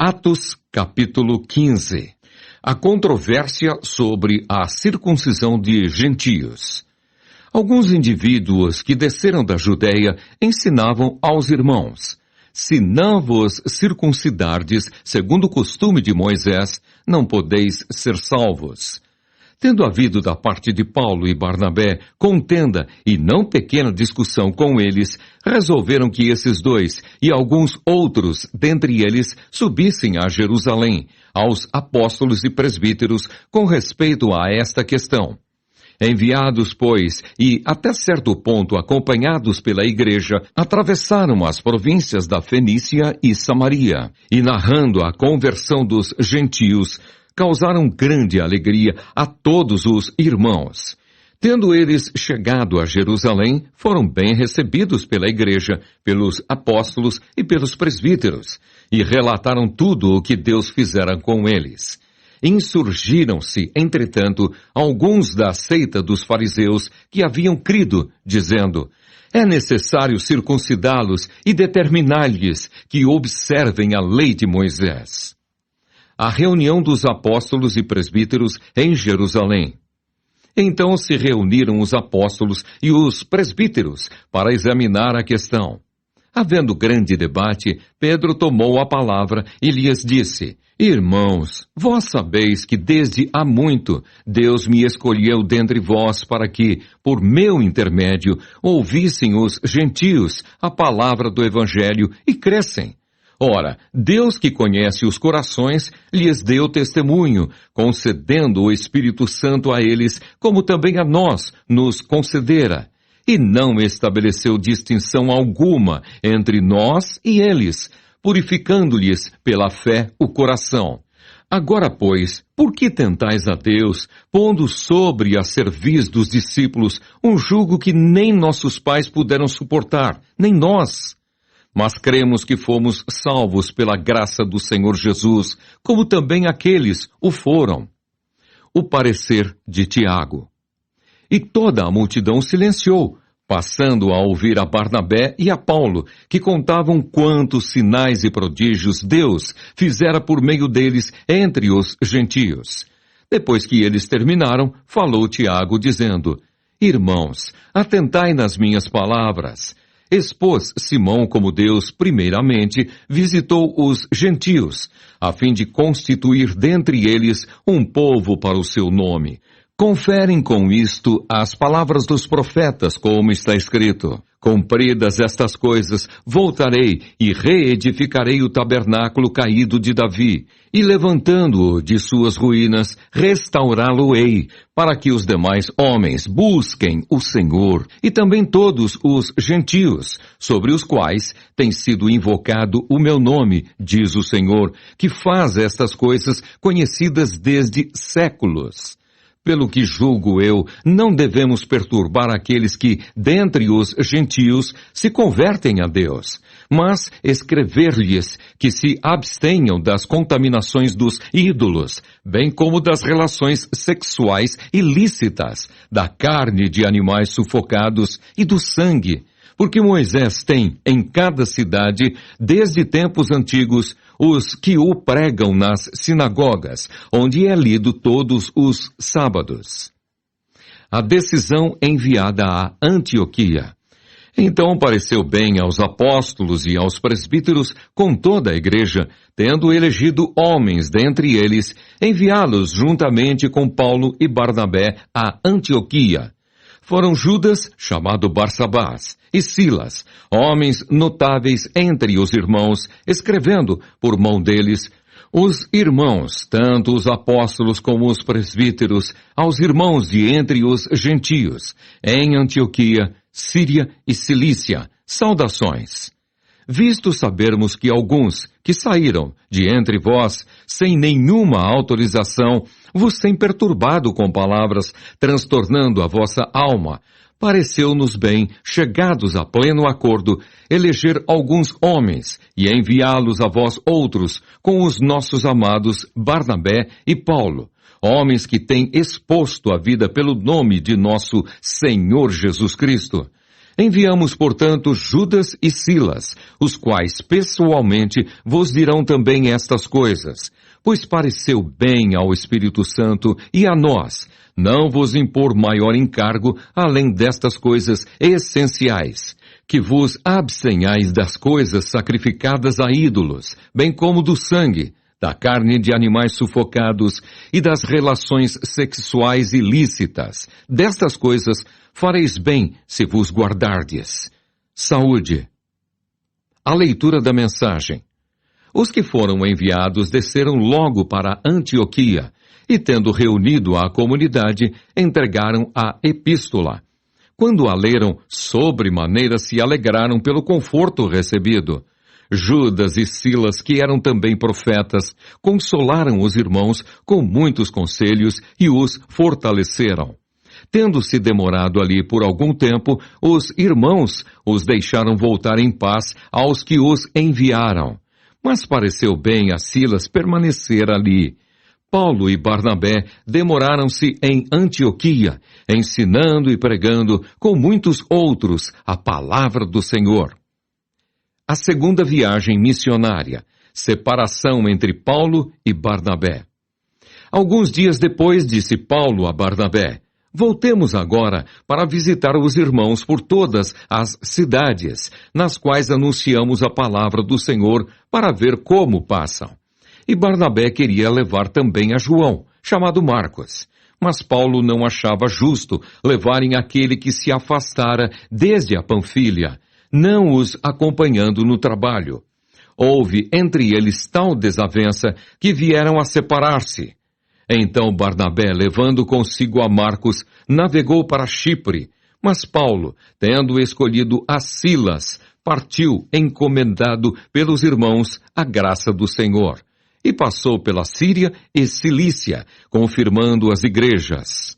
Atos, capítulo 15. A controvérsia sobre a circuncisão de gentios. Alguns indivíduos que desceram da Judéia ensinavam aos irmãos: se não vos circuncidardes segundo o costume de Moisés, não podeis ser salvos. Tendo havido da parte de Paulo e Barnabé contenda e não pequena discussão com eles, resolveram que esses dois e alguns outros dentre eles subissem a Jerusalém, aos apóstolos e presbíteros, com respeito a esta questão. Enviados, pois, e até certo ponto acompanhados pela igreja, atravessaram as províncias da Fenícia e Samaria, e narrando a conversão dos gentios, causaram grande alegria a todos os irmãos. Tendo eles chegado a Jerusalém, foram bem recebidos pela igreja, pelos apóstolos e pelos presbíteros, e relataram tudo o que Deus fizera com eles. Insurgiram-se, entretanto, alguns da seita dos fariseus que haviam crido, dizendo: é necessário circuncidá-los e determinar-lhes que observem a lei de Moisés. A reunião dos apóstolos e presbíteros em Jerusalém. Então se reuniram os apóstolos e os presbíteros para examinar a questão. Havendo grande debate, Pedro tomou a palavra e lhes disse: irmãos, vós sabeis que desde há muito Deus me escolheu dentre vós para que, por meu intermédio, ouvissem os gentios a palavra do Evangelho e crescem. Ora, Deus que conhece os corações, lhes deu testemunho, concedendo o Espírito Santo a eles, como também a nós nos concedera. E não estabeleceu distinção alguma entre nós e eles, purificando-lhes pela fé o coração. Agora, pois, por que tentais a Deus, pondo sobre a cerviz dos discípulos um jugo que nem nossos pais puderam suportar, nem nós? Mas cremos que fomos salvos pela graça do Senhor Jesus, como também aqueles o foram. O parecer de Tiago. E toda a multidão silenciou, passando a ouvir a Barnabé e a Paulo, que contavam quantos sinais e prodígios Deus fizera por meio deles entre os gentios. Depois que eles terminaram, falou Tiago, dizendo: irmãos, atentai nas minhas palavras. Expôs Simão como Deus, primeiramente, visitou os gentios, a fim de constituir dentre eles um povo para o seu nome. Conferem com isto as palavras dos profetas, como está escrito: cumpridas estas coisas, voltarei e reedificarei o tabernáculo caído de Davi, e levantando-o de suas ruínas, restaurá-lo-ei, para que os demais homens busquem o Senhor, e também todos os gentios, sobre os quais tem sido invocado o meu nome, diz o Senhor, que faz estas coisas conhecidas desde séculos. Pelo que julgo eu, não devemos perturbar aqueles que, dentre os gentios, se convertem a Deus, mas escrever-lhes que se abstenham das contaminações dos ídolos, bem como das relações sexuais ilícitas, da carne de animais sufocados e do sangue, porque Moisés tem, em cada cidade, desde tempos antigos, os que o pregam nas sinagogas, onde é lido todos os sábados. A decisão enviada a Antioquia. Então pareceu bem aos apóstolos e aos presbíteros com toda a igreja, tendo elegido homens dentre eles, enviá-los juntamente com Paulo e Barnabé a Antioquia. Foram Judas, chamado Barsabás, e Silas, homens notáveis entre os irmãos, escrevendo, por mão deles, os irmãos, tanto os apóstolos como os presbíteros, aos irmãos de entre os gentios, em Antioquia, Síria e Cilícia, saudações. Visto sabermos que alguns que saíram de entre vós, sem nenhuma autorização, vos têm perturbado com palavras, transtornando a vossa alma, pareceu-nos bem, chegados a pleno acordo, eleger alguns homens e enviá-los a vós outros, com os nossos amados Barnabé e Paulo, homens que têm exposto a vida pelo nome de nosso Senhor Jesus Cristo. Enviamos, portanto, Judas e Silas, os quais pessoalmente vos dirão também estas coisas, pois pareceu bem ao Espírito Santo e a nós não vos impor maior encargo além destas coisas essenciais, que vos abstenhais das coisas sacrificadas a ídolos, bem como do sangue, da carne de animais sufocados e das relações sexuais ilícitas. Destas coisas fareis bem se vos guardardes. Saúde. A leitura da mensagem. Os que foram enviados desceram logo para Antioquia, e tendo reunido a comunidade, entregaram a epístola. Quando a leram, sobremaneira se alegraram pelo conforto recebido. Judas e Silas, que eram também profetas, consolaram os irmãos com muitos conselhos e os fortaleceram. Tendo-se demorado ali por algum tempo, os irmãos os deixaram voltar em paz aos que os enviaram. Mas pareceu bem a Silas permanecer ali. Paulo e Barnabé demoraram-se em Antioquia, ensinando e pregando com muitos outros a palavra do Senhor. A segunda viagem missionária, separação entre Paulo e Barnabé. Alguns dias depois disse Paulo a Barnabé: voltemos agora para visitar os irmãos por todas as cidades, nas quais anunciamos a palavra do Senhor, para ver como passam. E Barnabé queria levar também a João, chamado Marcos. Mas Paulo não achava justo levarem aquele que se afastara desde a Panfilha, não os acompanhando no trabalho. Houve entre eles tal desavença que vieram a separar-se. Então Barnabé, levando consigo a Marcos, navegou para Chipre, mas Paulo, tendo escolhido a Silas, partiu encomendado pelos irmãos à graça do Senhor, e passou pela Síria e Cilícia, confirmando as igrejas.